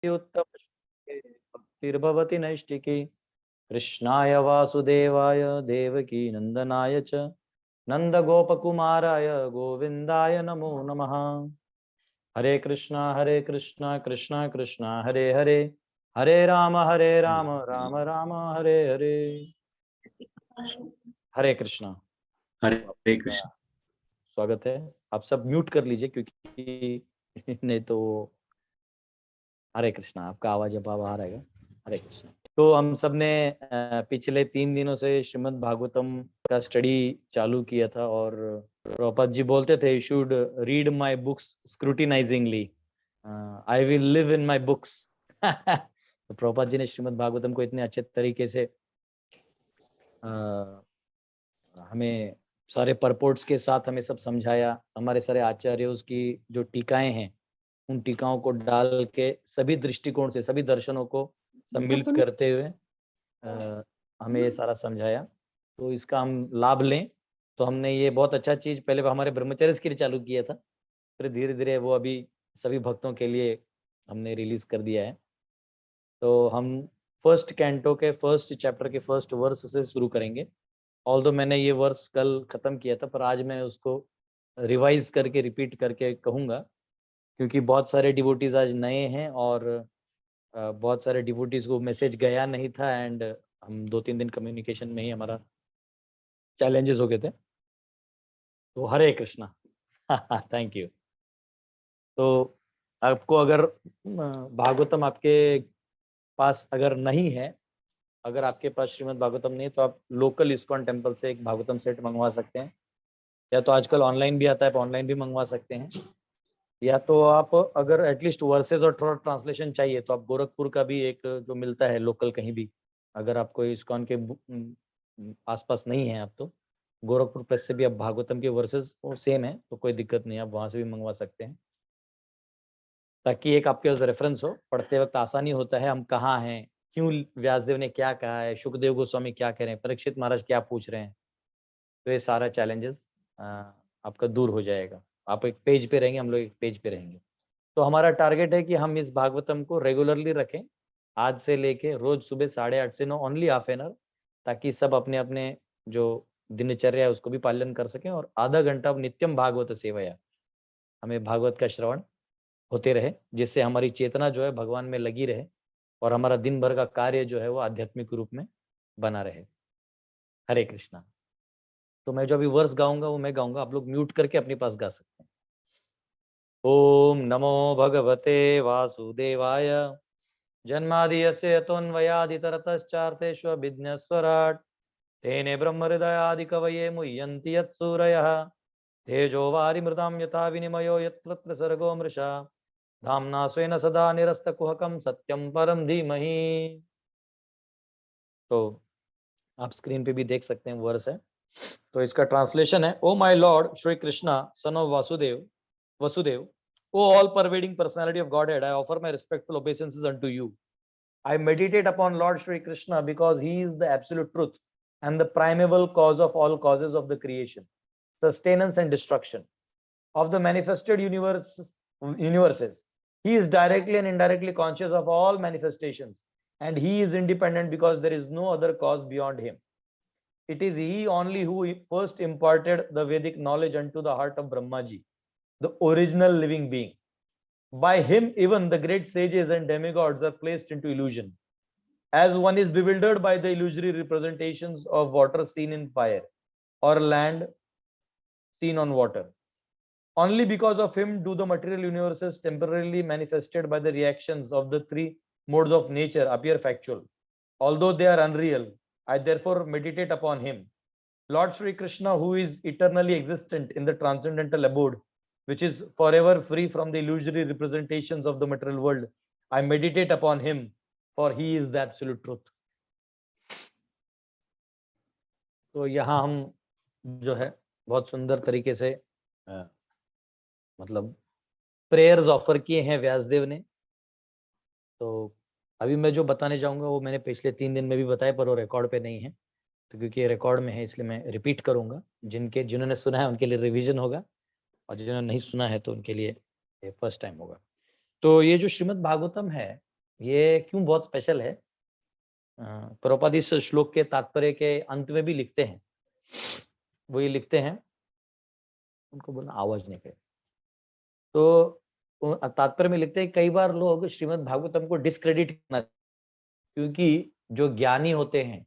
उत्तम भक्तिर्भवति नैष्टिकी। कृष्णाय वासुदेवाय देवकी नंदनाय च नंदगोपकुमाराय गोविंदाय नमो नमः। हरे कृष्णा कृष्णा कृष्णा हरे हरे, हरे राम राम राम हरे हरे। हरे कृष्णा। हरे कृष्ण। स्वागत है। आप सब म्यूट कर लीजिए क्योंकि नहीं तो हरे कृष्णा आपका आवाज अब आ रहेगा। हरे कृष्णा। तो हम सब ने पिछले 3 दिनों से श्रीमद् भागवतम का स्टडी चालू किया था और प्रभुपाद जी बोलते थे, you should read my books scrutinisingly, I will live in my books. तो प्रभुपाद जी ने श्रीमद् भागवतम को इतने अच्छे तरीके से हमें सारे परपोर्ट्स के साथ हमें सब समझाया। हमारे सारे आचार्यों की जो टीकाएं हैं उन टीकाओं को डाल के सभी दृष्टिकोण से सभी दर्शनों को सम्मिलित करते हुए हमें ये सारा समझाया। तो इसका हम लाभ लें। तो हमने ये बहुत अच्छा चीज पहले हमारे ब्रह्मचर्य के लिए चालू किया था, फिर धीरे धीरे वो अभी सभी भक्तों के लिए हमने रिलीज कर दिया है। तो हम फर्स्ट कैंटो के फर्स्ट चैप्टर के फर्स्ट वर्स से शुरू करेंगे। ऑल्दो मैंने ये वर्स कल खत्म किया था, पर आज मैं उसको रिवाइज करके रिपीट करके कहूँगा क्योंकि बहुत सारे डिवोटीज आज नए हैं और बहुत सारे डिवोटीज को मैसेज गया नहीं था एंड हम 2-3 दिन कम्युनिकेशन में ही हमारा चैलेंजेस हो गए थे। तो हरे कृष्णा। Thank you. तो आपको अगर भागवतम आपके पास अगर नहीं है, अगर आपके पास श्रीमद् भागवतम नहीं है तो आप लोकल इस्कॉन टेम्पल से एक भागवतम सेट मंगवा सकते हैं, या तो आजकल ऑनलाइन भी आता है, ऑनलाइन भी मंगवा सकते हैं, या तो आप अगर एटलीस्ट वर्सेस और थोड़ा ट्रांसलेशन चाहिए तो आप गोरखपुर का भी एक जो मिलता है लोकल कहीं भी, अगर आपको इस्कॉन के आसपास नहीं है आप तो गोरखपुर प्रेस से भी आप भागवतम के वर्सेस सेम है तो कोई दिक्कत नहीं, आप वहां से भी मंगवा सकते हैं ताकि एक आपके पास रेफरेंस हो, पढ़ते वक्त आसानी होता है हम कहाँ हैं, क्यों व्यासदेव ने क्या कहा है, सुखदेव गोस्वामी क्या कह रहे हैं, परीक्षित महाराज क्या पूछ रहे हैं। तो ये सारा चैलेंजेस आपका दूर हो जाएगा। आप एक पेज पे रहेंगे, हम लोग एक पेज पे रहेंगे। तो हमारा टारगेट है कि हम इस भागवतम को रेगुलरली रखें, आज से लेके रोज सुबह 8:30 से 9 ओनली हाफ एन आवर, ताकि सब अपने अपने जो दिनचर्या है उसको भी पालन कर सकें और आधा घंटा नित्यम भागवत सेवया हमें भागवत का श्रवण होते रहे, जिससे हमारी चेतना जो है भगवान में लगी रहे और हमारा दिन भर का कार्य जो है वो आध्यात्मिक रूप में बना रहे। हरे कृष्णा। तो मैं जो अभी वर्स गाऊंगा वो मैं गाऊंगा, आप लोग म्यूट करके अपने पास गा सकते हैं। ओम नमो भगवते वासुदेवाय जन्मादियस्य यतोऽन्वयादितरतश्चार्थेष्वभिज्ञस्वराट् तेने ब्रह्महृदयादिकवये मुह्यन्ति यत्सूरयः तेजो वारिमृतां यथा विनिमयो यत्र सर्गो मृषा धाम्ना स्वेन सदा निरस्तकुहकं सत्यं परं धीमहि। तो आप स्क्रीन पे भी देख सकते हैं वर्स है। तो इसका ट्रांसलेशन है, O my Lord Shri Krishna son of Vasudev, O all pervading personality of Godhead, I offer my respectful obeisances unto you. I meditate upon Lord Shri Krishna because he is the absolute truth and the primeval cause of all causes of the creation, sustenance and destruction of the manifested universes. He is directly and indirectly conscious of all manifestations, and he is independent because there is no other cause beyond him. It is he only who first imparted the Vedic knowledge unto the heart of Brahmaji, the original living being. By him, even the great sages and demigods are placed into illusion, as one is bewildered by the illusory representations of water seen in fire or land seen on water. Only because of him do the material universes temporarily manifested by the reactions of the three modes of nature appear factual. Although they are unreal, I therefore meditate upon him. Lord Shri Krishna, who is eternally existent in the transcendental abode, which is forever free from the illusory representations of the material world, I meditate upon him, for he is the absolute truth. तो यहाँ हम जो है बहुत सुंदर तरीके से मतलब प्रेयर्स ऑफर किए हैं व्यासदेव ने। तो अभी मैं जो बताने जाऊंगा वो मैंने पिछले 3 दिन में भी बताया, पर वो रिकॉर्ड पे नहीं है, तो क्योंकि ये रिकॉर्ड में है इसलिए मैं रिपीट करूंगा। जिन्होंने सुना है उनके लिए रिवीजन होगा और जिन्होंने नहीं सुना है तो उनके लिए फर्स्ट टाइम होगा। तो ये जो श्रीमद् भागवतम है ये क्यों बहुत स्पेशल है? प्रभुपाद इस श्लोक के तात्पर्य के अंत में भी लिखते हैं, वो ये लिखते हैं, उनको बोलना आवाज नहीं करे, तो तात्पर्य में लिखते हैं कई बार लोग श्रीमद् भागवतम को डिस्क्रेडिट करना, क्योंकि जो ज्ञानी होते हैं,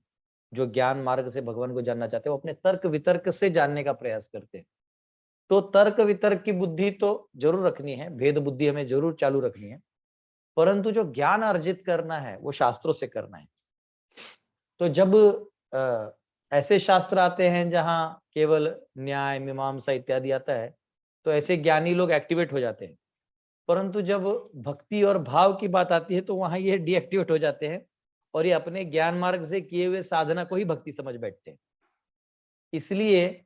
जो ज्ञान मार्ग से भगवान को जानना चाहते हैं, वो अपने तर्क वितर्क से जानने का प्रयास करते हैं। तो तर्क वितर्क की बुद्धि तो जरूर रखनी है, भेद बुद्धि हमें जरूर चालू रखनी है, परंतु जो ज्ञान अर्जित करना है वो शास्त्रों से करना है। तो जब ऐसे शास्त्र आते हैं जहां केवल न्याय मीमांसा इत्यादि आता है, तो ऐसे ज्ञानी लोग एक्टिवेट हो जाते हैं, परंतु जब भक्ति और भाव की बात आती है तो वहां ये डीएक्टिवेट हो जाते हैं और ये अपने ज्ञान मार्ग से किए हुए साधना को ही भक्ति समझ बैठते हैं। इसलिए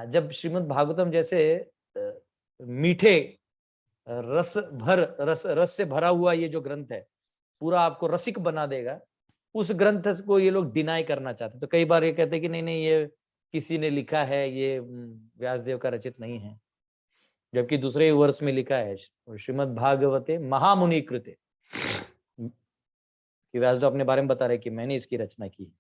जब श्रीमद् भागवतम जैसे मीठे रस से भरा हुआ ये जो ग्रंथ है, पूरा आपको रसिक बना देगा, उस ग्रंथ को ये लोग डिनाई करना चाहते हैं। तो कई बार ये कहते हैं कि नहीं नहीं, ये किसी ने लिखा है, ये व्यासदेव का रचित नहीं है, जबकि दूसरे वर्ष में लिखा है श्रीमद् भागवते महामुनि कृते, कि व्यासदेव अपने बारे में बता रहे कि मैंने इसकी रचना की। तो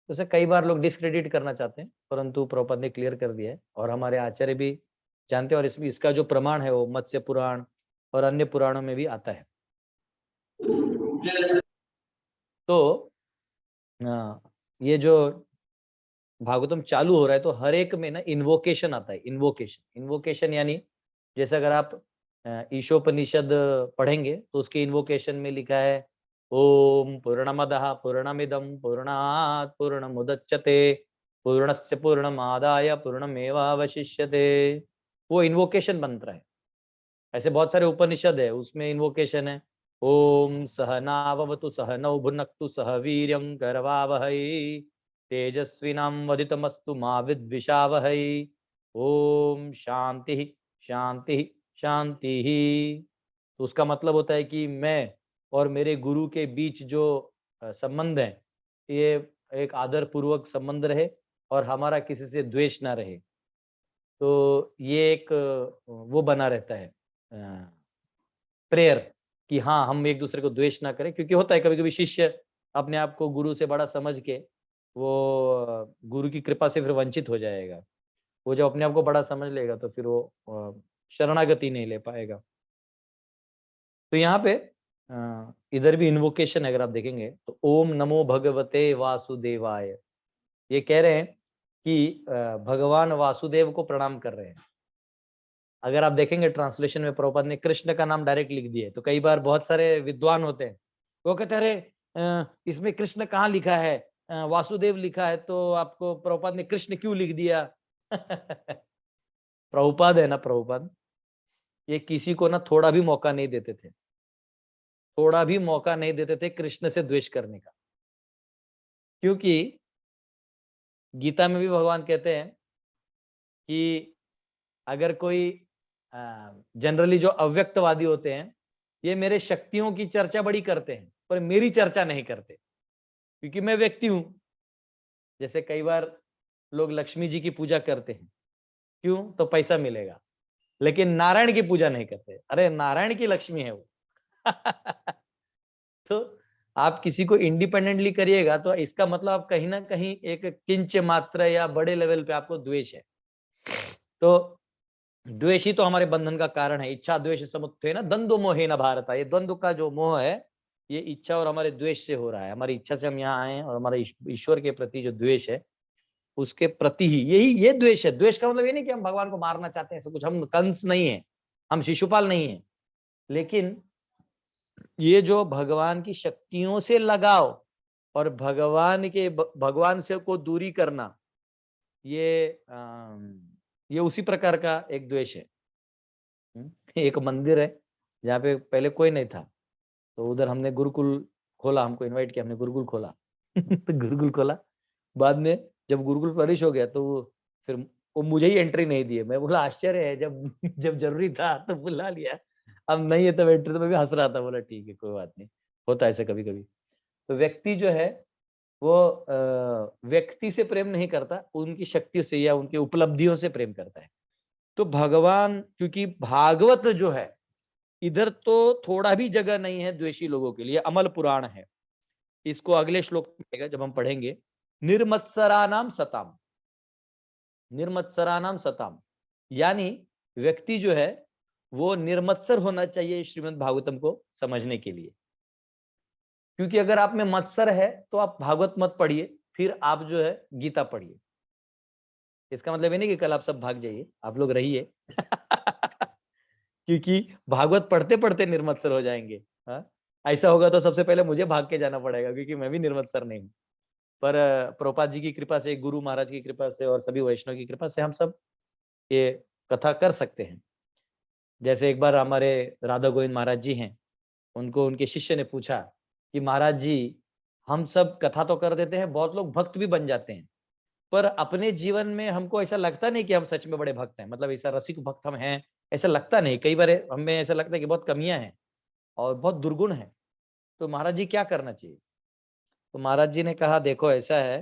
इसे कई बार लोग डिस्क्रेडिट करना चाहते हैं, परंतु प्रभुपाद ने क्लियर कर दिया है और हमारे आचार्य भी जानते हैं, और इसमें इसका जो प्रमाण है वो मत्स्य पुराण और अन्य पुराणों में भी आता है। तो ये जो भागवतम चालू हो रहा है तो हर एक में ना इन्वोकेशन आता है। इन्वोकेशन यानी जैसे अगर आप ईशोपनिषद पढ़ेंगे तो उसके इन्वोकेशन में लिखा है ओम पूर्णमदः पूर्णमिदं पूर्णात् पूर्णमुदच्यते पूर्णस्य पूर्णमादाय पूर्णमेवावशिष्यते, वो इन्वोकेशन मंत्र है। ऐसे बहुत सारे उपनिषद है, उसमें इन्वोकेशन है ओम सहनाववतु सहनौ भुनक्तु सह वीर्यं करवावहै तेजस्विनावधीतमस्तु मा विद्विषावहै ओम शांति शांति शांति। तो उसका मतलब होता है कि मैं और मेरे गुरु के बीच जो संबंध है, ये एक आदर पूर्वक संबंध रहे और हमारा किसी से द्वेष ना रहे। तो ये एक वो बना रहता है प्रेयर कि हाँ, हम एक दूसरे को द्वेष ना करें, क्योंकि होता है कभी कभी शिष्य अपने आप को गुरु से बड़ा समझ के वो गुरु की कृपा से फिर वंचित हो जाएगा। वो जब अपने आप को बड़ा समझ लेगा तो फिर वो शरणागति नहीं ले पाएगा। तो यहाँ पे इधर भी इन्वोकेशन है, अगर आप देखेंगे तो ओम नमो भगवते वासुदेवाय, ये कह रहे हैं कि भगवान वासुदेव को प्रणाम कर रहे हैं। अगर आप देखेंगे ट्रांसलेशन में प्रभुपाद ने कृष्ण का नाम डायरेक्ट लिख दिया है, तो कई बार बहुत सारे विद्वान होते हैं वो कहते हैं अरे इसमें कृष्ण कहाँ लिखा है, वासुदेव लिखा है, तो आपको प्रभुपाद ने कृष्ण क्यों लिख दिया? प्रभुपाद है ना, प्रभुपाद ये किसी को ना थोड़ा भी मौका नहीं देते थे, थोड़ा भी मौका नहीं देते थे कृष्ण से द्वेष करने का। क्योंकि गीता में भी भगवान कहते हैं कि अगर कोई जनरली जो अव्यक्तवादी होते हैं, ये मेरे शक्तियों की चर्चा बड़ी करते हैं पर मेरी चर्चा नहीं करते, क्योंकि मैं व्यक्ति हूं। जैसे कई बार लोग लक्ष्मी जी की पूजा करते हैं, क्यों? तो पैसा मिलेगा, लेकिन नारायण की पूजा नहीं करते, अरे नारायण की लक्ष्मी है वो। तो आप किसी को इंडिपेंडेंटली करिएगा तो इसका मतलब आप कहीं ना कहीं एक किंच मात्र या बड़े लेवल पे आपको द्वेष है। तो द्वेष ही तो हमारे बंधन का कारण है। इच्छा द्वेष समुत्थे ना द्वंद्व मोहे न भारत, ये द्वंद्व का जो मोह है ये इच्छा और हमारे द्वेष से हो रहा है। हमारी इच्छा से हम यहाँ आए और हमारे ईश्वर के प्रति जो द्वेष है उसके प्रति ही ये द्वेष है। द्वेष का मतलब ये नहीं कि हम भगवान को मारना चाहते हैं, ऐसा कुछ, हम कंस नहीं है, हम शिशुपाल नहीं है, लेकिन ये जो भगवान की शक्तियों से लगाव और भगवान से को दूरी करना, ये उसी प्रकार का एक द्वेष है। एक मंदिर है जहाँ पे पहले कोई नहीं था, तो उधर हमने गुरुकुल खोला, हमको इनवाइट किया, हमने गुरुकुल खोला। तो गुरुकुल खोला, बाद में जब गुरुकुल फ्लरिश हो गया तो फिर वो मुझे ही एंट्री नहीं दिए। मैं बोला आश्चर्य है, जब जब जरूरी था तो बुला लिया, अब नहीं है तो एंट्री। तो मैं भी हंस रहा था, बोला ठीक है कोई बात नहीं, होता है ऐसा कभी कभी। तो व्यक्ति जो है वो व्यक्ति से प्रेम नहीं करता, उनकी शक्ति से या उनकी उपलब्धियों से प्रेम करता है। तो भगवान, क्योंकि भागवत जो है इधर तो थोड़ा भी जगह नहीं है द्वेषी लोगों के लिए। अमल पुराण है, इसको अगले श्लोक में जब हम पढ़ेंगे, निर्मत्सरानाम सताम, निर्मत्सरानाम सताम, यानी व्यक्ति जो है वो निर्मत्सर होना चाहिए श्रीमद् भागवतम को समझने के लिए। क्योंकि अगर आप में मत्सर है तो आप भागवत मत पढ़िए, फिर आप जो है गीता पढ़िए। इसका मतलब ये नहीं कि कल आप सब भाग जाइए, आप लोग रहिए क्योंकि भागवत पढ़ते पढ़ते निर्मत्सर हो जाएंगे। हाँ, ऐसा होगा तो सबसे पहले मुझे भाग के जाना पड़ेगा, क्योंकि मैं भी निर्मत्सर नहीं हूँ। पर प्रभुपाद जी की कृपा से, गुरु महाराज की कृपा से और सभी वैष्णव की कृपा से हम सब ये कथा कर सकते हैं। जैसे एक बार हमारे राधा गोविंद महाराज जी हैं, उनको उनके शिष्य ने पूछा कि महाराज जी, हम सब कथा तो कर देते हैं, बहुत लोग भक्त भी बन जाते हैं, पर अपने जीवन में हमको ऐसा लगता नहीं कि हम सच में बड़े भक्त हैं, मतलब ऐसा रसिक भक्त हम हैं, ऐसा लगता नहीं। कई बार हमें ऐसा लगता है कि बहुत कमियां हैं और बहुत दुर्गुण है, तो महाराज जी क्या करना चाहिए? तो महाराज जी ने कहा, देखो ऐसा है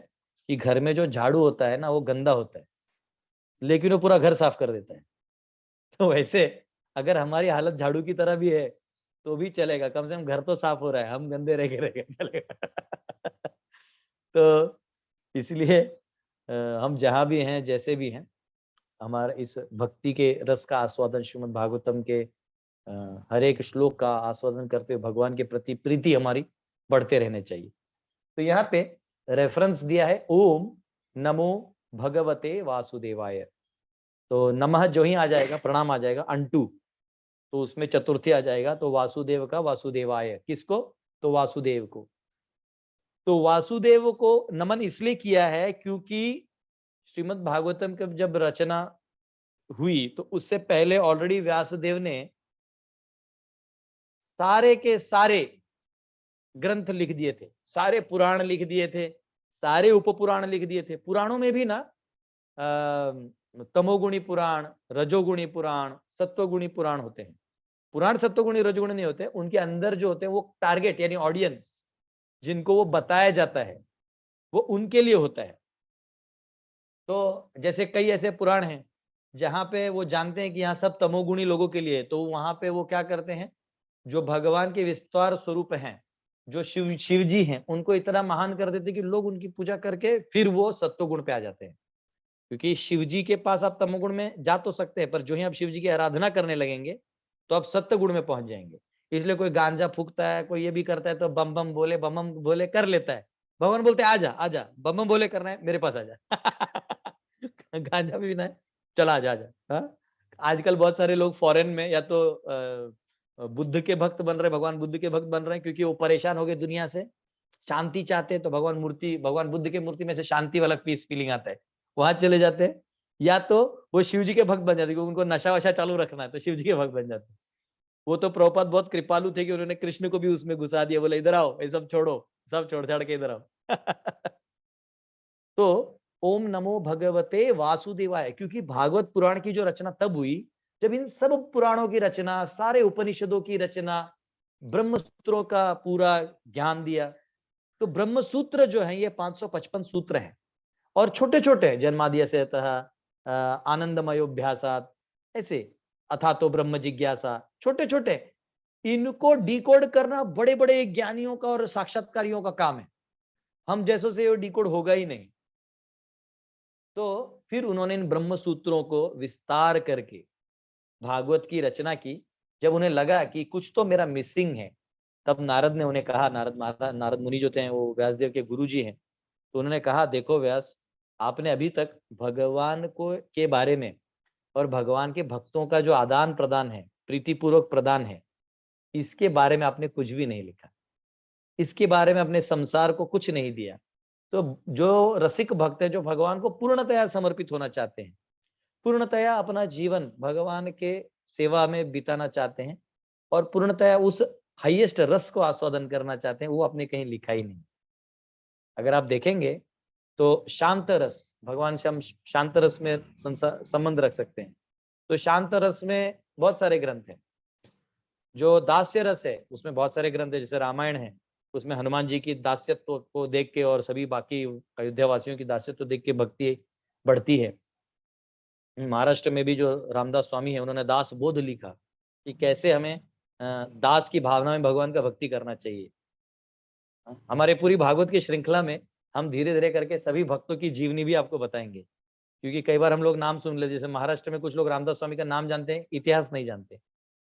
कि घर में जो झाड़ू होता है ना, वो गंदा होता है, लेकिन वो पूरा घर साफ कर देता है। तो वैसे अगर हमारी हालत झाड़ू की तरह भी है तो भी चलेगा, कम से कम घर तो साफ हो रहा है, हम गंदे रह गए चलेगा तो इसलिए हम जहां भी हैं, जैसे भी हैं, हमारा इस भक्ति के रस का आस्वादन, श्रीमद् भागवतम के हर एक श्लोक का आस्वादन करते हुए भगवान के प्रति प्रीति हमारी बढ़ते रहने चाहिए। तो यहाँ पे रेफरेंस दिया है, ओम नमो भगवते वासुदेवाय। तो नमः जो ही आ जाएगा, प्रणाम आ जाएगा, अंटू, तो उसमें चतुर्थी आ जाएगा, तो वासुदेव का वासुदेवाय, किसको? तो वासुदेव को। तो वासुदेव को नमन इसलिए किया है क्योंकि श्रीमद् भागवतम की जब रचना हुई तो उससे पहले ऑलरेडी व्यासदेव ने सारे के सारे ग्रंथ लिख दिए थे, सारे पुराण लिख दिए थे, सारे उपपुराण लिख दिए थे। पुराणों में भी ना तमोगुणी पुराण, रजोगुणी पुराण, सत्वगुणी पुराण होते हैं। पुराण सत्वगुणी रजोगुणी नहीं होते, उनके अंदर जो होते हैं वो टारगेट यानी ऑडियंस, जिनको वो बताया जाता है, वो उनके लिए होता है। तो जैसे कई ऐसे पुराण हैं जहां पे वो जानते हैं कि यहाँ सब तमोगुणी लोगों के लिए, तो वहां पे वो क्या करते हैं, जो भगवान के विस्तार स्वरूप हैं, जो शिव जी हैं, उनको इतना महान कर देते कि लोग उनकी पूजा करके फिर वो सत्वगुण पे आ जाते हैं। क्योंकि शिव जी के पास आप तमोगुण में जा तो सकते हैं, पर जो ही आप शिव जी की आराधना करने लगेंगे तो आप सत्य गुण में पहुंच जाएंगे। इसलिए कोई गांजा फूकता है, कोई ये भी करता है, तो बम बम बोले कर लेता है। भगवान बोलते हैं आजा आजा, बम बम बोले करना है मेरे पास आजा गांजा भी पीना है, चला आजा आजा। हाँ? आजकल बहुत सारे लोग फॉरेन में या तो बुद्ध के भक्त बन रहे, भगवान बुद्ध के भक्त बन रहे हैं, क्योंकि वो परेशान हो गए दुनिया से, शांति चाहते हैं, तो भगवान बुद्ध की मूर्ति में से शांति वाला पीस फीलिंग आता है, वहां चले जाते हैं। या तो वो शिव जी के भक्त बन जाते हैं, क्योंकि उनको नशा वशा चालू रखना है, तो शिव जी के भक्त बन जाते हैं। वो तो प्रभुपाद बहुत कृपालु थे कि उन्होंने कृष्ण को भी उसमें घुसा दिया, बोले इधर आओ, ये सब छोड़ो, सब छोड़ छाड़ के इधर आओ तो ओम नमो भगवते वासुदेवाय, क्योंकि भागवत पुराण की जो रचना तब हुई जब इन सब पुराणों की रचना, सारे उपनिषदों की रचना, ब्रह्म सूत्रों का पूरा ज्ञान दिया। तो ब्रह्म सूत्र जो है ये 555 सूत्र हैं, और छोटे छोटे, जन्माद्य से आनंदमयोभ्यासात, ऐसे अथा तो ब्रह्म जिज्ञासा, छोटे छोटे, इनको डिकोड करना बड़े बड़े ज्ञानियों का और साक्षात्कारियों का काम है। हम जैसों से ये डिकोड होगा ही नहीं। तो फिर उन्होंने इन ब्रह्म सूत्रों को विस्तार करके भागवत की रचना की। जब उन्हें लगा कि कुछ तो मेरा मिसिंग है, तब नारद ने उन्हें कहा, नारद मुनि जो थे वो व्यासदेव के गुरु जी हैं, तो उन्होंने कहा, देखो व्यास, आपने अभी तक भगवान को के बारे में और भगवान के भक्तों का जो आदान प्रदान है, प्रीतिपूर्वक प्रदान है, इसके बारे में आपने कुछ भी नहीं लिखा, इसके बारे में अपने संसार को कुछ नहीं दिया। तो जो रसिक भक्त है, जो भगवान को पूर्णतया समर्पित होना चाहते हैं, पूर्णतया अपना जीवन भगवान के सेवा में बिताना चाहते हैं और पूर्णतया उस हाईएस्ट रस को आस्वादन करना चाहते हैं, वो आपने कहीं लिखा ही नहीं। अगर आप देखेंगे तो शांत रस, भगवान से हम शांत रस में संबंध रख सकते हैं। तो शांत रस में बहुत सारे ग्रंथ हैं। जो दास्य रस है उसमें बहुत सारे ग्रंथ है, जैसे रामायण है, उसमें हनुमान जी की दास्यत्व को देख के और सभी बाकी अयोध्या वासियों की दास्यत्व देख के भक्ति बढ़ती है। महाराष्ट्र में भी जो रामदास स्वामी है, उन्होंने दास बोध लिखा कि कैसे हमें दास की भावना में भगवान का भक्ति करना चाहिए। हमारे पूरी भागवत की श्रृंखला में हम धीरे धीरे करके सभी भक्तों की जीवनी भी आपको बताएंगे, क्योंकि कई बार हम लोग नाम सुन लेते, जैसे महाराष्ट्र में कुछ लोग रामदास स्वामी का नाम जानते हैं, इतिहास नहीं जानते।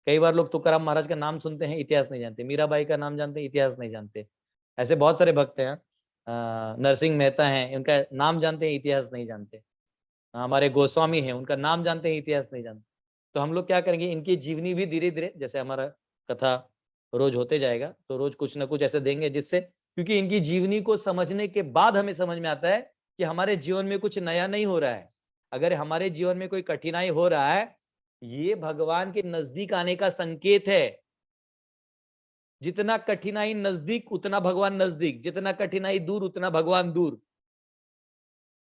कई बार लोग तुकाराम महाराज का नाम सुनते हैं, इतिहास नहीं जानते। मीराबाई का नाम जानते हैं, इतिहास नहीं जानते। ऐसे बहुत सारे भक्त हैं। नरसिंह मेहता हैं, उनका नाम जानते हैं, इतिहास नहीं जानते। हमारे गोस्वामी हैं, उनका नाम जानते हैं, इतिहास नहीं जानते। तो हम लोग क्या करेंगे, इनकी जीवनी भी धीरे धीरे, जैसे हमारा कथा रोज होते जाएगा, तो रोज कुछ ना कुछ ऐसे देंगे जिससे, क्योंकि इनकी जीवनी को समझने के बाद हमें समझ में आता है कि हमारे जीवन में कुछ नया नहीं हो रहा है। अगर हमारे जीवन में कोई कठिनाई हो रहा है, ये भगवान के नजदीक आने का संकेत है। जितना कठिनाई नजदीक उतना भगवान नजदीक, जितना कठिनाई दूर उतना भगवान दूर।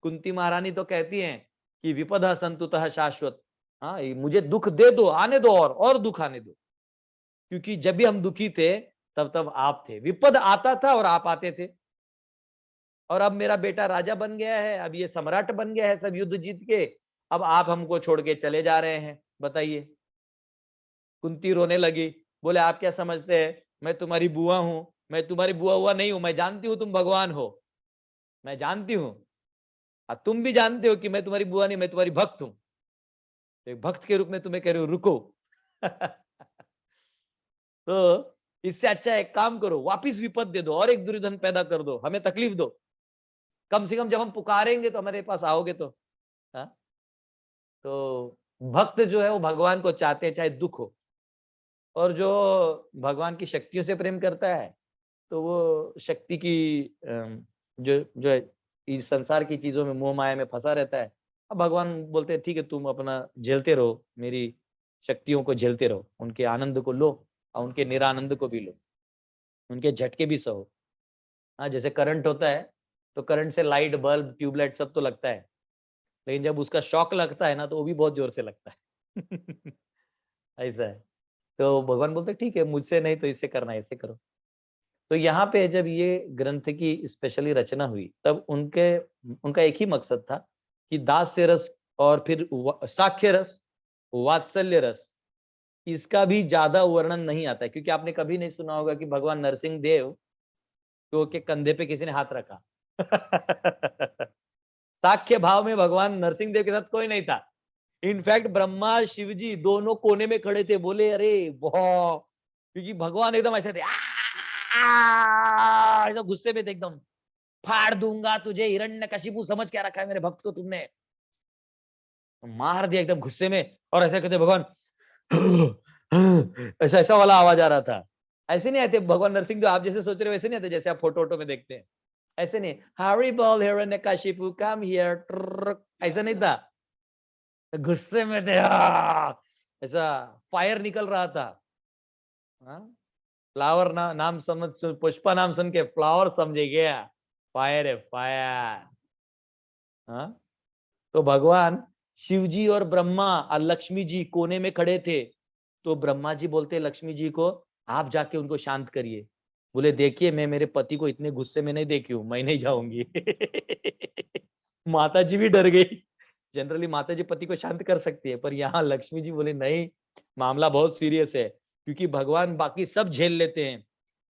कुंती महारानी तो कहती हैं कि विपदा संतुतः शाश्वत। हाँ, मुझे दुख दे दो, आने दो, और दुख आने दो, क्योंकि जब भी हम दुखी थे तब तब आप थे। विपद आता था और आप आते थे। और अब मेरा बेटा राजा बन गया है, अब ये सम्राट बन गया है सब युद्ध जीत के, अब आप हमको छोड़ के चले जा रहे हैं, बताइए। कुंती रोने लगी, बोले आप क्या समझते हैं, मैं तुम्हारी बुआ हूं? मैं तुम्हारी बुआ हुआ नहीं हूं, मैं जानती हूं तुम भगवान हो, मैं जानती हूं। तुम भी जानते हो कि मैं तुम्हारी बुआ नहीं, मैं तुम्हारी भक्त हूं। तो एक भक्त के रूप में तुम्हें कह रही हूं, रुको। तो इससे अच्छा एक काम करो, वापिस विपद दे दो और एक दुर्योधन पैदा कर दो, हमें तकलीफ दो। कम से कम जब हम पुकारेंगे तो हमारे पास आओगे तो। हा? तो भक्त जो है वो भगवान को चाहते हैं, चाहे दुख हो। और जो भगवान की शक्तियों से प्रेम करता है, तो वो शक्ति की जो जो है, इस संसार की चीजों में मोह माया में फंसा रहता है। अब भगवान बोलते हैं ठीक है, तुम अपना झेलते रहो, मेरी शक्तियों को झेलते रहो, उनके आनंद को लो और उनके निरानंद को भी लो, उनके झटके भी सहो। हाँ, जैसे करंट होता है तो करंट से लाइट, बल्ब, ट्यूबलाइट सब तो लगता है, लेकिन जब उसका शॉक लगता है ना, तो वो भी बहुत जोर से लगता है। ऐसा है। तो भगवान बोलते ठीक है, मुझसे नहीं तो इससे करना है, इससे करो। तो यहाँ पे जब ये ग्रंथ की स्पेशली रचना हुई, तब उनका एक ही मकसद था कि दास से रस और फिर साख्य रस, वात्सल्य रस, इसका भी ज्यादा वर्णन नहीं आता है। क्योंकि आपने कभी नहीं सुना होगा कि भगवान नरसिंह देव तो के कंधे पे किसी ने हाथ रखा। साख्य भाव में भगवान नरसिंह देव के साथ कोई नहीं था। इनफैक्ट ब्रह्मा शिव जी दोनों कोने में खड़े थे, बोले अरे बहुत, क्योंकि भगवान एकदम ऐसे थे, ऐसा गुस्से में थे एकदम, फाड़ दूंगा तुझे हिरण्यकशिपु, समझ क्या रखा है मेरे भक्त को तुमने, मार दिया एकदम गुस्से में। और ऐसा कहते भगवान, ऐसा ऐसा वाला आवाज आ रहा था। ऐसे नहीं आते भगवान नरसिंह देव, आप जैसे सोच रहे हो वैसे नहीं आते, जैसे आप फोटो वोटो में देखते हैं, ऐसे नहीं। हरी बोल हिरण्यकशिपु कम हियर, ऐसा नहीं था। गुस्से में थे, ऐसा फायर निकल रहा था। फ्लावर नाम समझ, पुष्पा नाम सुन के फ्लावर समझे गया, फायर है फायर। तो भगवान शिव जी और ब्रह्मा और लक्ष्मी जी कोने में खड़े थे। तो ब्रह्मा जी बोलते लक्ष्मी जी को, आप जाके उनको शांत करिए। बोले देखिए, मैं मेरे पति को इतने गुस्से में नहीं देखी हूं, मैं नहीं जाऊंगी। माता जी भी डर गई। जनरली माता जी पति को शांत कर सकती है, पर यहाँ लक्ष्मी जी बोले नहीं, मामला बहुत सीरियस है। क्योंकि भगवान बाकी सब झेल लेते हैं,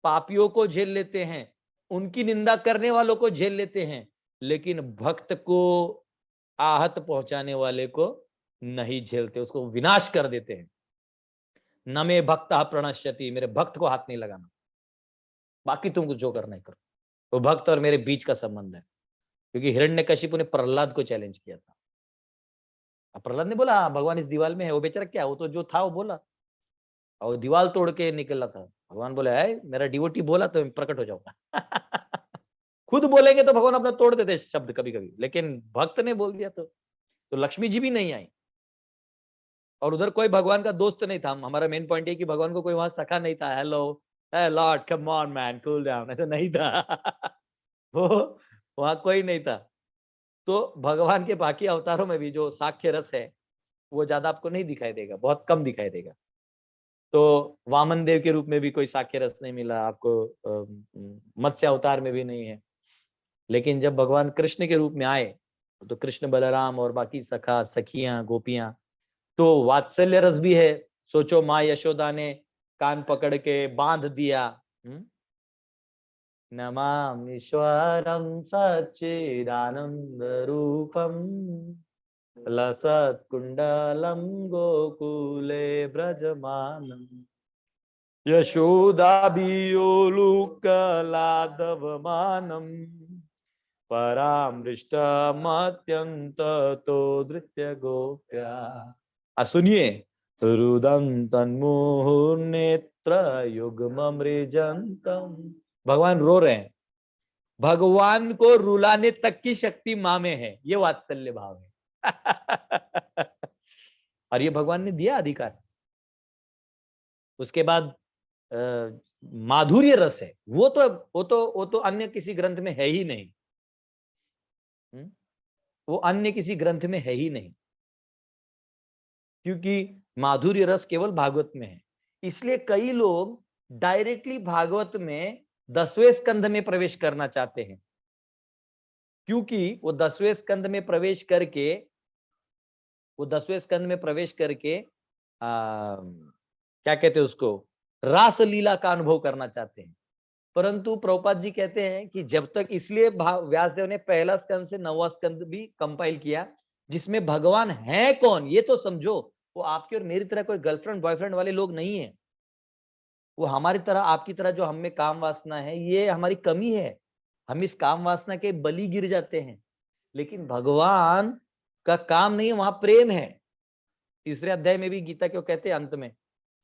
पापियों को झेल लेते हैं, उनकी निंदा करने वालों को झेल लेते हैं, लेकिन भक्त को आहत पहुंचाने वाले को नहीं झेलते, उसको विनाश कर देते हैं। न मे भक्त प्रणश्यति, मेरे भक्त को हाथ नहीं लगाना, बाकी तुमको जो करना है करो। तो भक्त और मेरे बीच का संबंध है। क्योंकि हिरण्यकशिपु ने प्रहलाद को चैलेंज किया था। प्रहलाद ने बोला भगवान इस दीवार में है, वो बेचारा क्या, वो तो जो था वो बोला, और दीवार तोड़ के निकला था। भगवान बोले है, मेरा डिवोटी बोला तो मैं प्रकट हो जाऊंगा। खुद बोलेंगे तो भगवान अपना तोड़ देते शब्द कभी कभी, लेकिन भक्त ने बोल दिया तो लक्ष्मी जी भी नहीं आई। और उधर कोई भगवान का दोस्त नहीं था। हमारा मेन पॉइंट है कि भगवान को कोई वहां सखा नहीं था, hello Lord come on man cool down, ऐसा नहीं था। वो वहां कोई नहीं था। तो भगवान के बाकी अवतारों में भी जो साख्य रस है वो ज्यादा आपको नहीं दिखाई देगा, बहुत कम दिखाई देगा। तो वामन देव के रूप में भी कोई साख्य रस नहीं मिला आपको, मत्स्य अवतार में भी नहीं है। लेकिन जब भगवान कृष्ण के रूप में आए, तो कृष्ण बलराम और बाकी सखा सखियां गोपियां, तो वात्सल्य रस भी है। सोचो माँ यशोदा ने कान पकड़ के बांध दिया। नमामीश्वरं सच्चिदानंद रूपम लसत्कुंडलं गोकुले ब्रजमानम यशोदाभियोलुकलाधवमानम परामृष्टमत्यंत तो धृत्य गोप्या। सुनिए, रुदं तन्मुहुर्नेत्र युग्ममृजंतम। भगवान रो रहे हैं। भगवान को रुलाने तक की शक्ति माँ में है, ये वात्सल्य भाव है। और ये भगवान ने दिया अधिकार। उसके बाद माधुर्य रस है, वो तो अन्य किसी ग्रंथ में है ही नहीं। वो अन्य किसी ग्रंथ में है ही नहीं, क्योंकि माधुर्य रस केवल भागवत में है। इसलिए कई लोग डायरेक्टली भागवत में 10वें स्कंध में प्रवेश करना चाहते हैं, क्योंकि वो 10वें स्कंध में प्रवेश करके क्या कहते हैं उसको, रासलीला का अनुभव करना चाहते हैं। परंतु प्रभुपाद जी कहते हैं कि जब तक, इसलिए व्यासदेव ने पहला स्कंद से 9वां स्कंद भी कंपाइल किया, जिसमें भगवान है कौन ये तो समझो। वो आपकी और मेरी तरह कोई गर्लफ्रेंड बॉयफ्रेंड वाले लोग नहीं है। वो हमारी तरह, आपकी तरह जो हम में काम वासना है, ये हमारी कमी है। हम इस काम वासना के बलि गिर जाते हैं। लेकिन भगवान का काम नहीं है, वहां प्रेम है। तीसरे अध्याय में भी गीता क्यों कहते हैं अंत में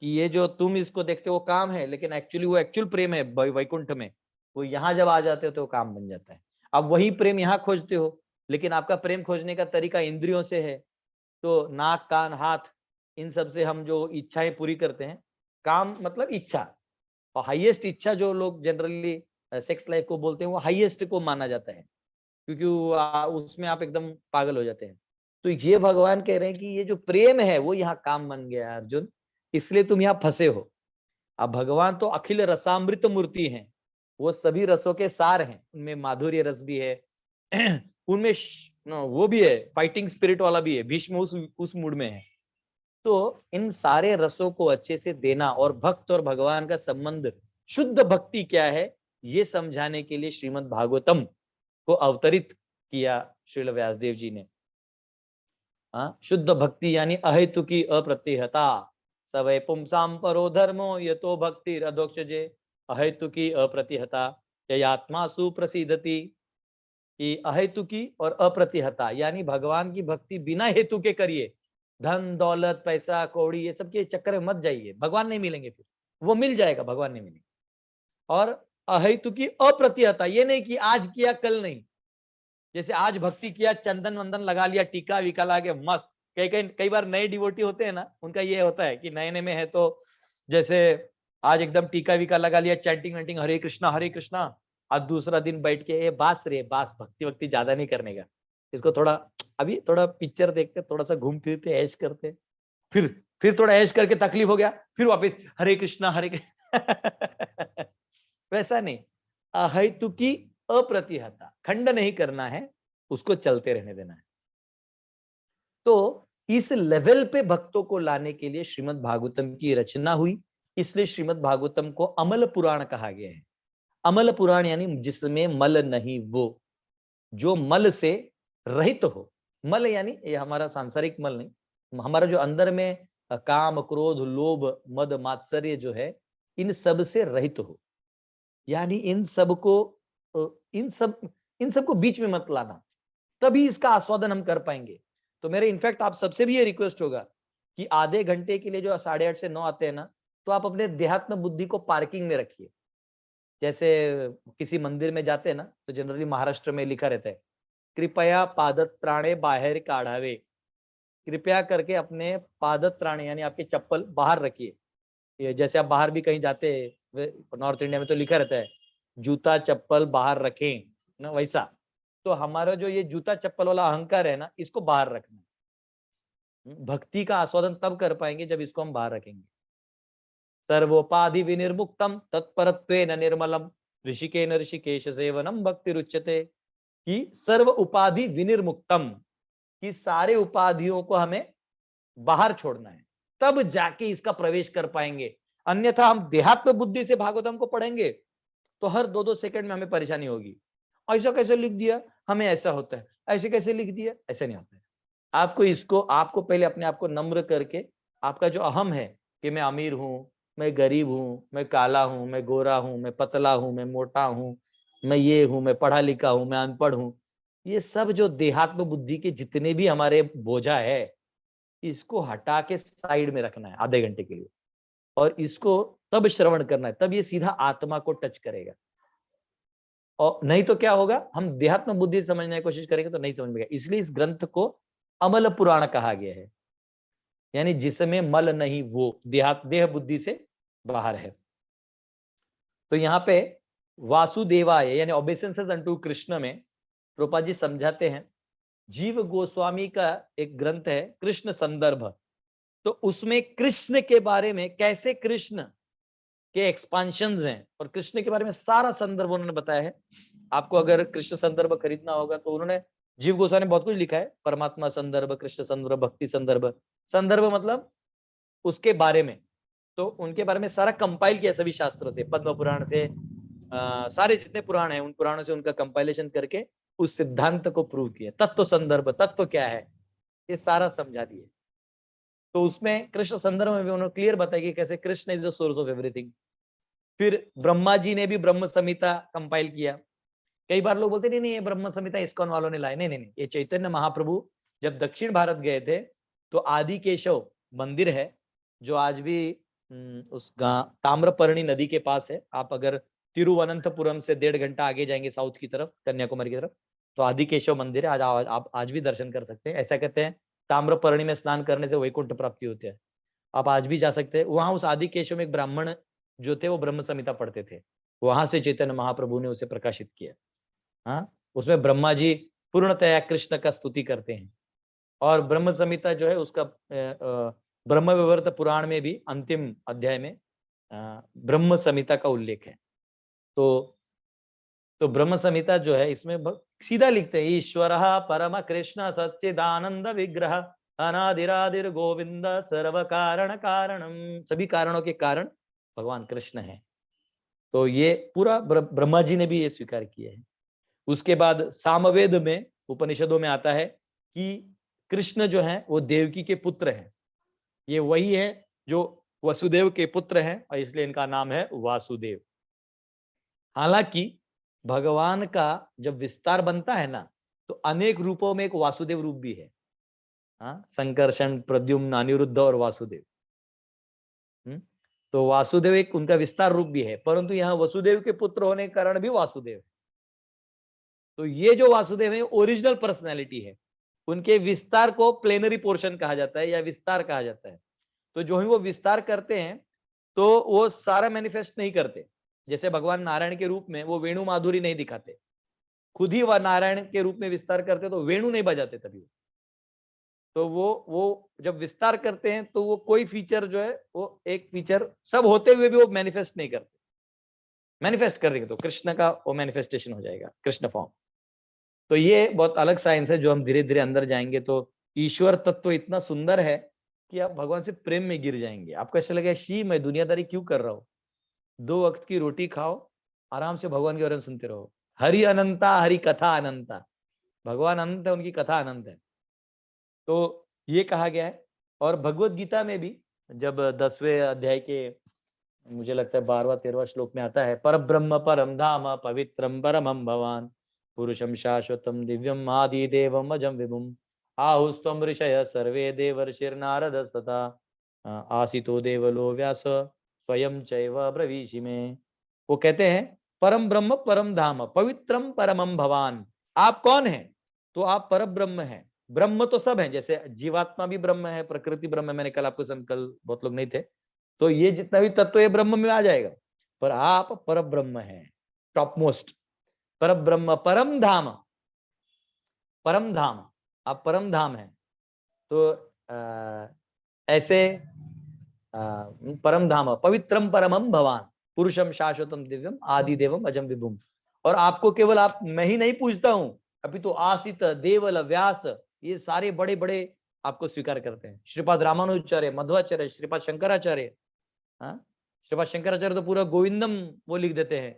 कि ये जो तुम इसको देखते हो वो काम है, लेकिन एक्चुअली वो एक्चुअल प्रेम है वैकुंठ में। वो यहां जब आ जाते हो तो काम बन जाता है। अब वही प्रेम यहाँ खोजते हो, लेकिन आपका प्रेम खोजने का तरीका इंद्रियों से है। तो नाक कान हाथ, इन सब से हम जो इच्छाएं पूरी करते हैं। काम मतलब इच्छा, और हाईएस्ट इच्छा जो लोग जनरली सेक्स लाइफ को बोलते हैं, वो हाईएस्ट को माना जाता है, क्योंकि उसमें आप एकदम पागल हो जाते हैं। तो ये भगवान कह रहे हैं कि ये जो प्रेम है वो यहाँ काम बन गया है अर्जुन, इसलिए तुम यहाँ फंसे हो। अब भगवान तो अखिल रसामृत मूर्ति हैं, वो सभी रसों के सार हैं। उनमें माधुर्य रस भी है, उनमें वो भी है, फाइटिंग स्पिरिट वाला भी है। भीष्म उस मूड में है। तो इन सारे रसों को अच्छे से देना, और भक्त और भगवान का संबंध, शुद्ध भक्ति क्या है, ये समझाने के लिए श्रीमद् भागवतम को अवतरित किया श्रील व्यासदेव जी ने। शुद्ध भक्ति यानी अहेतुकी अप्रतिहता, सवै पुंसाम परो धर्मो यतो भक्ति अधोक्षजे, अहेतुकी अप्रतिहता ययात्मा सुप्रसिद्धति। कि अहेतुकी और अप्रतिहता यानी भगवान की भक्ति बिना हेतु के करिए। धन दौलत पैसा कौड़ी ये सब के चक्कर में मत जाइए, भगवान नहीं मिलेंगे। फिर वो मिल जाएगा, भगवान नहीं मिलेंगे। और अहेतुकी अप्रतिहता, ये नहीं कि आज किया कल नहीं। जैसे आज भक्ति किया, चंदन वंदन लगा लिया, टीका वीका लगा के मस्त। कई बार नए डिवोटी होते हैं ना, उनका ये होता है कि नए नए में है तो जैसे आज एकदम टीका वीका लगा लिया, चैंटिंग वेंटिंग हरे कृष्णा, और दूसरा दिन बैठ के ये बास भक्ति वक्ति ज्यादा नहीं करने का, इसको थोड़ा अभी थोड़ा पिक्चर देखते, थोड़ा सा घूम फिरते ऐश करते, फिर थोड़ा ऐश करके तकलीफ हो गया, फिर वापस हरे कृष्णा वैसा नहीं, अहेतुकी अप्रतिहता, खंड नहीं करना है, उसको चलते रहने देना है। तो इस लेवल पे भक्तों को लाने के लिए श्रीमद् भागवतम की रचना हुई। इसलिए श्रीमद् भागवतम को अमल पुराण कहा गया है। अमल पुराण यानी जिसमें मल नहीं, वो जो मल से रहित हो। मल यानी ये हमारा सांसारिक मल नहीं, हमारा जो अंदर में काम क्रोध लोभ मद मात्सर्य जो है, इन सब से रहित हो। यानी इन सब को बीच में मत लाना, तभी इसका आस्वादन हम कर पाएंगे। तो मेरे इनफैक्ट आप सबसे भी ये रिक्वेस्ट होगा कि आधे घंटे के लिए जो 8:30 से 9 आते हैं ना, तो आप अपने देहात्म बुद्धि को पार्किंग में रखिए। जैसे किसी मंदिर में जाते हैं ना, तो जनरली महाराष्ट्र में लिखा रहता है, कृपया पादत्राणे बाहर काढ़ावे। कृपया करके अपने पादत्राणे यानी आपके चप्पल बाहर रखिए। ये जैसे आप बाहर भी कहीं जाते हैं, नॉर्थ इंडिया में तो लिखा रहता है जूता चप्पल बाहर रखें ना, वैसा। तो हमारा जो ये जूता चप्पल वाला अहंकार है ना, इसको बाहर रखना। भक्ति का आस्वादन तब कर पाएंगे जब इसको हम बाहर रखेंगे। सर्वोपाधि विनिर्मुक्तम तत्परत्वेन निर्मलम ऋषिकेन ऋषिकेश सेवनम भक्ति रुच्यते। कि सर्व उपाधि विनिर्मुक्तम, कि सारे उपाधियों को हमें बाहर छोड़ना है, तब जाके इसका प्रवेश कर पाएंगे। अन्यथा हम देहात्म बुद्धि से भागवतम को पढ़ेंगे तो हर 2-2 सेकंड में हमें परेशानी होगी। ऐसा कैसे लिख दिया, हमें ऐसा होता है, ऐसे कैसे लिख दिया, ऐसा नहीं होता है। आपको पहले अपने आप को नम्र करके, आपका जो अहम है कि मैं अमीर हूं, मैं गरीब हूं, मैं काला हूं, मैं गोरा हूं, मैं पतला हूं, मैं मोटा हूं, मैं ये हूं, मैं पढ़ा लिखा हूं, मैं अनपढ़ हूं, ये सब जो देहात्म बुद्धि के जितने भी हमारे बोझा है, इसको हटा के साइड में रखना है आधे घंटे के लिए, और इसको तब श्रवण करना है, तब ये सीधा आत्मा को टच करेगा। और नहीं तो क्या होगा, हम देहात्म बुद्धि समझने की कोशिश करेंगे तो नहीं समझ में आएगा। इसलिए इस ग्रंथ को अमल पुराण कहा गया है, यानी जिसमें मल नहीं, वो देह बुद्धि से बाहर है। तो यहाँ पे वासुदेवाय यानी ओबेसेंसेस अनटू कृष्ण में प्रभुपाद जी समझाते हैं, जीव गोस्वामी का एक ग्रंथ है कृष्ण संदर्भ, तो उसमें कृष्ण के बारे में, कैसे कृष्ण के एक्सपांशंस हैं और कृष्ण के बारे में सारा संदर्भ उन्होंने बताया है। आपको अगर कृष्ण संदर्भ खरीदना होगा तो उन्होंने, जीव गोस्वामी ने बहुत कुछ लिखा है, परमात्मा संदर्भ, कृष्ण संदर्भ, भक्ति संदर्भ। संदर्भ मतलब उसके बारे में, तो उनके बारे में सारा कंपाइल किया सभी शास्त्रों से, पद्म पुराण से, सारे जितने पुराण हैं उन पुराणों से उनका कंपाइलेशन करके उस सिद्धांत को प्रूव किया। तत्व संदर्भ, तत्व क्या है, ये सारा समझा दिए। तो उसमें कृष्ण संदर्भ में भी उन्होंने क्लियर बताया कि कैसे Krishna is the source of everything. फिर ब्रह्मा जी ने भी ब्रह्म संहिता कंपाइल किया। कई बार लोग बोलते नहीं ये ब्रह्म संहिता इस्कॉन वालों ने लाए, नहीं, ये चैतन्य महाप्रभु जब दक्षिण भारत गए थे तो आदि केशव मंदिर है, जो आज भी उस ताम्रपर्णी नदी के पास है। आप अगर तिरुवनंतपुरम से 1.5 घंटा आगे जाएंगे साउथ की तरफ, कन्याकुमारी की तरफ, तो आदि केशव मंदिर है। आज आप आज भी दर्शन कर सकते हैं। ऐसा कहते हैं ताम्रपर्णी में स्नान करने से वैकुंठ प्राप्ति होती है। आप आज भी जा सकते हैं वहां। उस आदि केशव में एक ब्राह्मण जो थे वो ब्रह्म संहिता पढ़ते थे, वहां से चैतन्य महाप्रभु ने उसे प्रकाशित किया। हाँ, उसमें ब्रह्मा जी पूर्णतया कृष्ण का स्तुति करते हैं। और ब्रह्म संहिता जो है उसका ब्रह्म विवर्त पुराण में भी अंतिम अध्याय में ब्रह्म संहिता का उल्लेख है। तो ब्रह्म संहिता जो है इसमें सीधा लिखते हैं, ईश्वर परम कृष्ण सच्चिदानंद विग्रह अनादिरादिर गोविंद सर्व कारण कारणम, सभी कारणों के कारण भगवान कृष्ण है। तो ये पूरा ब्रह्मा जी ने भी ये स्वीकार किया है। उसके बाद सामवेद में, उपनिषदों में आता है कि कृष्ण जो है वो देवकी के पुत्र हैं। ये वही है जो वसुदेव के पुत्र हैं और इसलिए इनका नाम है वासुदेव। हालांकि भगवान का जब विस्तार बनता है ना, तो अनेक रूपों में एक वासुदेव रूप भी है। हाँ, संकर्षण, प्रद्युम्न, अनिरुद्ध और वासुदेव। तो वासुदेव एक उनका विस्तार रूप भी है, परंतु यहाँ वसुदेव के पुत्र होने के कारण भी वासुदेव है। तो ये जो वासुदेव है ओरिजिनल पर्सनैलिटी है। उनके विस्तार को प्लेनरी पोर्शन कहा जाता है या विस्तार कहा जाता है। तो जो ही वो विस्तार करते हैं तो वो सारा मैनिफेस्ट नहीं करते। जैसे भगवान नारायण के रूप में वो वेणु माधुरी नहीं दिखाते, खुद ही वह नारायण के रूप में विस्तार करते तो वेणु नहीं बजाते तभी। तो वो जब विस्तार करते हैं तो वो कोई फीचर जो है वो एक फीचर सब होते हुए भी वो मैनिफेस्ट नहीं करते। मैनिफेस्ट कर देंगे तो कृष्ण का वो मैनिफेस्टेशन हो जाएगा, कृष्ण फॉर्म। तो ये बहुत अलग साइंस है जो हम धीरे धीरे अंदर जाएंगे तो ईश्वर तत्व इतना सुंदर है कि आप भगवान से प्रेम में गिर जाएंगे। आपको ऐसा लगेगा शी मैं दुनियादारी क्यों कर रहा हूँ, 2 वक्त की रोटी खाओ, आराम से भगवान के बारे में सुनते रहो। हरि अनंता, हरि कथा अनंता, भगवान अनंत है, उनकी कथा अनंत है। तो ये कहा गया है। और भगवत गीता में भी जब 10वें अध्याय के, मुझे लगता है 12वां 13वां श्लोक में आता है, पर ब्रह्म परम धाम पवित्रम परमं भवान पुरुषम शाश्वतम दिव्यम आदि देवम अजम विभुम आहुस्तम ऋषय सर्वे देवर्षिर्नारदस्तथा आसितो देवलो व्यास स्वयं चैव ब्रवीषि में। वो कहते हैं परम ब्रह्म परम धाम पवित्रम परमं भवान। आप कौन हैं? तो आप पर ब्रह्म हैं। ब्रह्म तो सब है, जैसे जीवात्मा भी ब्रह्म है, प्रकृति ब्रह्म है। मैंने कल आपको कल बहुत लोग नहीं थे, तो ये जितना भी तत्व है ब्रह्म में आ जाएगा। पर आप पर ब्रह्म है, टॉप मोस्ट पर ब्रह्म, परम धाम, परम धाम, आप परम धाम है। तो ऐसे परम धाम पवित्रम परमम भवान पुरुषम शाश्वतम दिव्यम आदि देवम अजम विभुम। और आपको केवल आप मैं ही नहीं पूछता हूं, अभी तो आसित देवल व्यास ये सारे बड़े बड़े आपको स्वीकार करते हैं। श्रीपाद रामानुजाचार्य, मध्वाचार्य, श्रीपाद शंकराचार्य, श्रीपाद शंकराचार्य तो पूरा गोविंदम वो लिख देते हैं,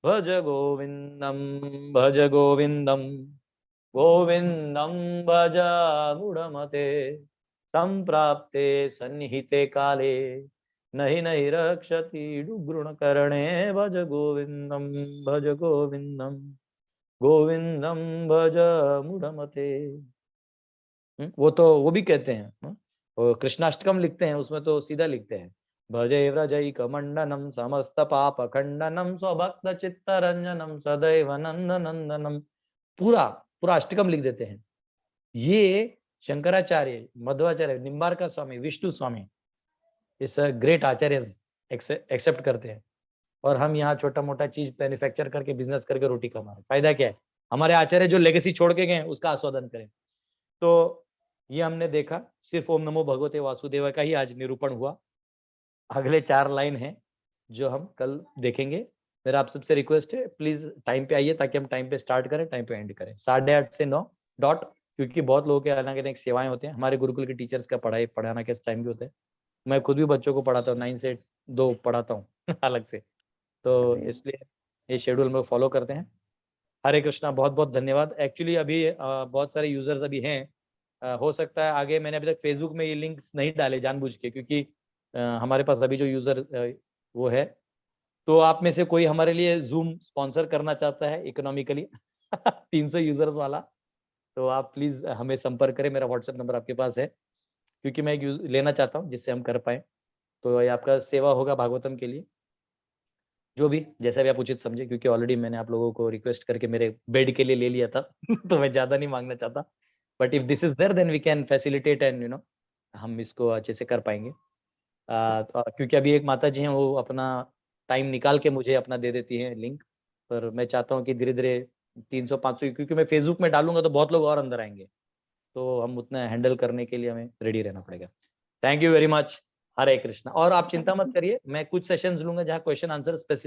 भज गोविंदम भज गोविंदम गोविंदम भज मूढ़मते संप्राप्ते सन्निहिते काले नहीं नहीं रक्षति दुर्गुण करणे भज गोविंदम गोविंदम भज मूढ़मते। वो भी कहते हैं, वो कृष्णाष्टकम लिखते हैं, उसमें तो सीधा लिखते हैं, भजे व्रजैक मंडनम समस्त पाप खंडनम स्वभक्त चित्त रंजनम सदैव नंद नंदनम, पूरा पूरा अष्टकम लिख देते हैं। ये शंकराचार्य, मध्वाचार्य, निम्बारका स्वामी, विष्णु स्वामी, इस ग्रेट आचार्य एक्सेप्ट करते हैं। और हम यहाँ छोटा मोटा चीज मैन्युफैक्चर करके बिजनेस करके रोटी कमा रहे, फायदा क्या है? हमारे आचार्य जो लेगेसी छोड़ के गए उसका आस्वादन करें। तो ये हमने देखा, सिर्फ ओम नमो भगवते वासुदेव का ही आज निरूपण हुआ। अगले 4 लाइन हैं जो हम कल देखेंगे। मेरा आप सबसे रिक्वेस्ट है, प्लीज टाइम पे आइए ताकि हम टाइम पे स्टार्ट करें, टाइम पे एंड करें, 8:30 से 9 डॉट, क्योंकि बहुत लोगों के अलग अलग सेवाएं होते हैं। हमारे गुरुकुल के टीचर्स का पढ़ाना किस टाइम भी होता है। मैं खुद भी बच्चों को पढ़ाता हूँ, 9 से 2 पढ़ाता हूँ अलग से, तो इसलिए ये शेड्यूल में फॉलो करते हैं। हरे कृष्णा, बहुत बहुत धन्यवाद। एक्चुअली अभी बहुत सारे यूजर्स अभी हैं, हो सकता है आगे, मैंने अभी तक फेसबुक में ये लिंक्स नहीं डाले जानबूझ के, क्योंकि हमारे पास अभी जो यूजर वो है, तो आप में से कोई हमारे लिए जूम स्पॉन्सर करना चाहता है इकोनॉमिकली 300 यूजर्स वाला, तो आप प्लीज हमें संपर्क करें, मेरा व्हाट्सएप नंबर आपके पास है, क्योंकि मैं एक लेना चाहता हूँ जिससे हम कर पाए। तो ये आपका सेवा होगा भागवतम के लिए, जो भी जैसा भी आप उचित समझे, क्योंकि ऑलरेडी मैंने आप लोगों को रिक्वेस्ट करके मेरे बेड के लिए ले लिया था तो मैं ज्यादा नहीं मांगना चाहता, but if this is there then we can facilitate and हम इसको अच्छे से कर पाएंगे। क्योंकि अभी एक माता जी हैं, वो अपना टाइम निकाल के मुझे अपना दे देती हैं लिंक, पर मैं चाहता हूँ कि धीरे धीरे 300-500, क्योंकि मैं फेसबुक में डालूंगा तो बहुत लोग और अंदर आएंगे, तो हम उतना हैंडल करने के लिए हमें रेडी रहना पड़ेगा। Thank you very much. Hare Krishna. और आप चिंता मत करिए, मैं कुछ सेशंस लूंगा जहाँ क्वेश्चन आंसर स्पेसिफिक